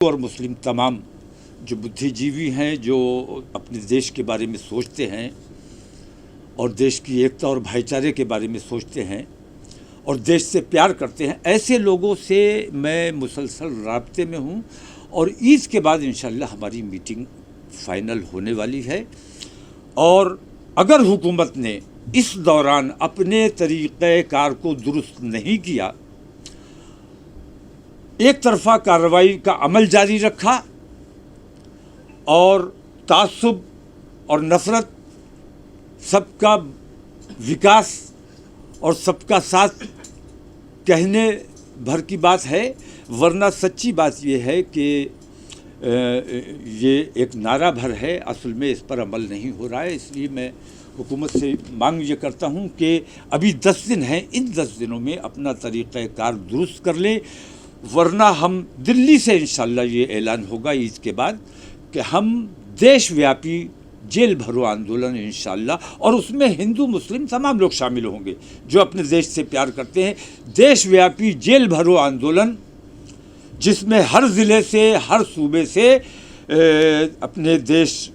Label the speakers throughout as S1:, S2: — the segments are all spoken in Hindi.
S1: और मुस्लिम तमाम जो बुद्धिजीवी हैं, जो अपने देश के बारे में सोचते हैं और देश की एकता और भाईचारे के बारे में सोचते हैं और देश से प्यार करते हैं, ऐसे लोगों से मैं मुसलसल राब्ते में हूँ। और ईद के बाद इंशाअल्लाह हमारी मीटिंग फाइनल होने वाली है। और अगर हुकूमत ने इस दौरान अपने तरीक़े-कार को दुरुस्त नहीं किया, एक तरफा कार्रवाई का अमल जारी रखा और तासुब और नफ़रत, सबका विकास और सबका साथ कहने भर की बात है, वरना सच्ची बात यह है कि ये एक नारा भर है, असल में इस पर अमल नहीं हो रहा है। इसलिए मैं हुकूमत से मांग ये करता हूँ कि अभी 10 दिन हैं, इन 10 दिनों में अपना तरीक़ा-कार दुरुस्त कर लें, वरना हम दिल्ली से इंशाअल्लाह ये ऐलान होगा ईद के बाद कि हम देशव्यापी जेल भरो आंदोलन इंशाअल्लाह, और उसमें हिंदू मुस्लिम तमाम लोग शामिल होंगे जो अपने देश से प्यार करते हैं। देशव्यापी जेल भरो आंदोलन जिसमें हर ज़िले से, हर सूबे से अपने देश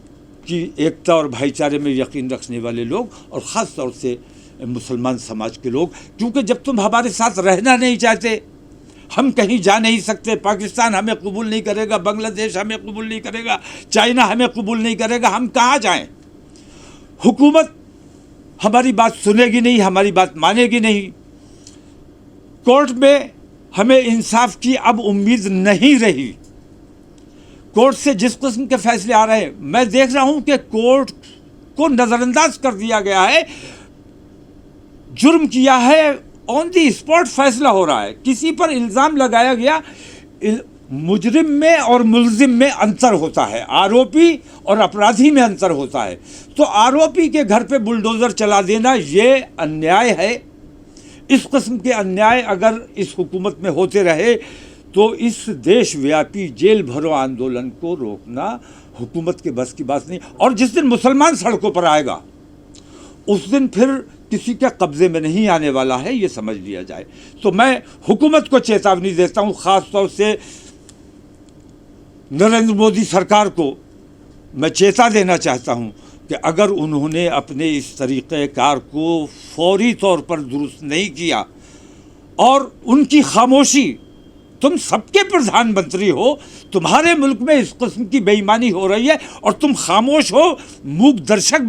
S1: की एकता और भाईचारे में यकीन रखने वाले लोग, और ख़ास तौर से मुसलमान समाज के लोग, क्योंकि जब तुम हमारे साथ रहना नहीं चाहते, हम कहीं जा नहीं सकते, पाकिस्तान हमें कबूल नहीं करेगा, बांग्लादेश हमें कबूल नहीं करेगा, चाइना हमें कबूल नहीं करेगा, हम कहाँ जाएं? हुकूमत हमारी बात सुनेगी नहीं, हमारी बात मानेगी नहीं। कोर्ट में हमें इंसाफ की अब उम्मीद नहीं रही। कोर्ट से जिस किस्म के फैसले आ रहे हैं, मैं देख रहा हूं कि कोर्ट को नज़रअंदाज कर दिया गया है। जुर्म किया है, ऑन दी स्पॉट फैसला हो रहा है। किसी पर इल्ज़ाम लगाया गया, मुजरिम में और मुल्जिम में अंतर होता है, आरोपी और अपराधी में अंतर होता है। तो आरोपी के घर पे बुलडोज़र चला देना ये अन्याय है। इस किस्म के अन्याय अगर इस हुकूमत में होते रहे तो इस देशव्यापी जेल भरो आंदोलन को रोकना हुकूमत के बस की बात नहीं। और जिस दिन मुसलमान सड़कों पर आएगा उस दिन फिर किसी के कब्ज़े में नहीं आने वाला है, ये समझ लिया जाए। तो मैं हुकूमत को चेतावनी देता हूँ, ख़ास तौर से नरेंद्र मोदी सरकार को मैं चेता देना चाहता हूँ कि अगर उन्होंने अपने इस तरीक़े-कार को फौरी तौर पर दुरुस्त नहीं किया और उनकी खामोशी, तुम सबके प्रधानमंत्री हो, तुम्हारे मुल्क में इस किस्म की बेईमानी हो रही है और तुम खामोश हो, मूक दर्शक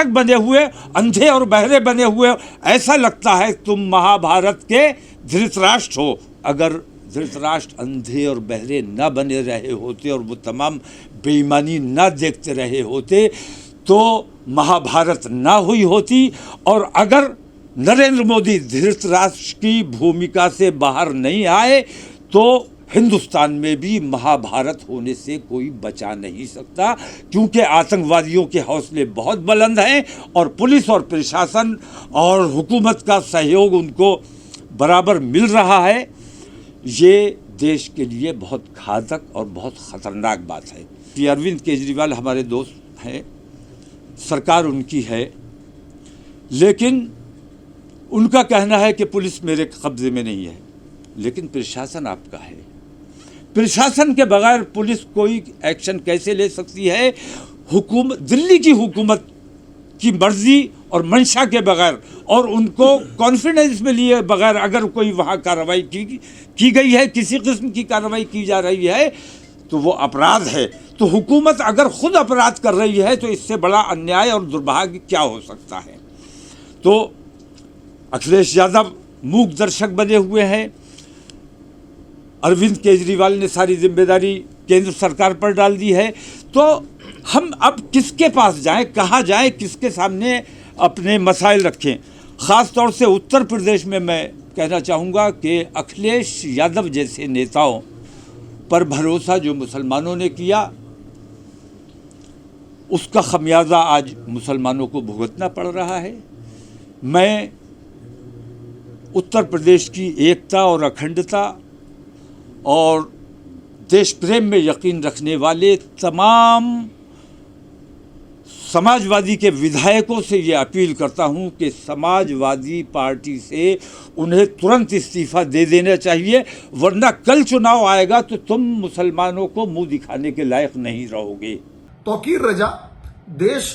S1: बने हुए, अंधे और बहरे बने हुए। ऐसा लगता है तुम महाभारत के धृतराष्ट्र हो। अगर धृतराष्ट्र अंधे और बहरे न बने रहे होते और वो तमाम बेईमानी न देखते रहे होते तो महाभारत ना हुई होती। और अगर नरेंद्र मोदी धृतराष्ट्र की भूमिका से बाहर नहीं आए तो हिंदुस्तान में भी महाभारत होने से कोई बचा नहीं सकता, क्योंकि आतंकवादियों के हौसले बहुत बुलंद हैं और पुलिस और प्रशासन और हुकूमत का सहयोग उनको बराबर मिल रहा है। ये देश के लिए बहुत घातक और बहुत ख़तरनाक बात है कि अरविंद केजरीवाल हमारे दोस्त हैं, सरकार उनकी है, लेकिन उनका कहना है कि पुलिस मेरे कब्ज़े में नहीं है, लेकिन प्रशासन आपका है। प्रशासन के बगैर पुलिस कोई एक्शन कैसे ले सकती है? दिल्ली की हुकूमत की मर्ज़ी और मंशा के बगैर और उनको कॉन्फिडेंस में लिए बगैर अगर कोई वहाँ कार्रवाई की गई है, किसी किस्म की कार्रवाई की जा रही है तो वो अपराध है। तो हुकूमत अगर ख़ुद अपराध कर रही है तो इससे बड़ा अन्याय और दुर्भाग्य क्या हो सकता है? तो अखिलेश यादव मूक दर्शक बने हुए हैं। अरविंद केजरीवाल ने सारी जिम्मेदारी केंद्र सरकार पर डाल दी है। तो हम अब किसके पास जाएं, कहाँ जाएं, किसके सामने अपने मसाइल रखें? ख़ास तौर से उत्तर प्रदेश में मैं कहना चाहूँगा कि अखिलेश यादव जैसे नेताओं पर भरोसा जो मुसलमानों ने किया, उसका खमियाजा आज मुसलमानों को भुगतना पड़ रहा है। मैं उत्तर प्रदेश की एकता और अखंडता और देश प्रेम में यकीन रखने वाले तमाम समाजवादी के विधायकों से ये अपील करता हूं कि समाजवादी पार्टी से उन्हें तुरंत इस्तीफा दे देना चाहिए, वरना कल चुनाव आएगा तो तुम मुसलमानों को मुंह दिखाने के लायक नहीं रहोगे।
S2: तौकीर रजा, देश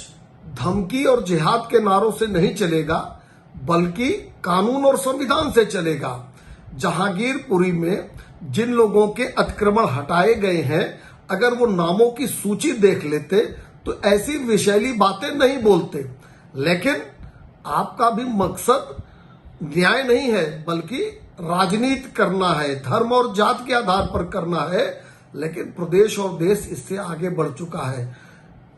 S2: धमकी और जिहाद के नारों से नहीं चलेगा, बल्कि कानून और संविधान से चलेगा। जहांगीरपुरी में जिन लोगों के अतिक्रमण हटाए गए हैं, अगर वो नामों की सूची देख लेते तो ऐसी विषैली बातें नहीं बोलते। लेकिन आपका भी मकसद न्याय नहीं है, बल्कि राजनीति करना है, धर्म और जात के आधार पर करना है। लेकिन प्रदेश और देश इससे आगे बढ़ चुका है।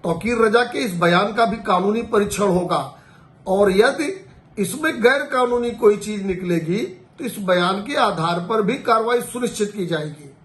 S2: तौकीर रजा के इस बयान का भी कानूनी परीक्षण होगा, और यदि इसमें गैर कानूनी कोई चीज निकलेगी तो इस बयान के आधार पर भी कार्रवाई सुनिश्चित की जाएगी।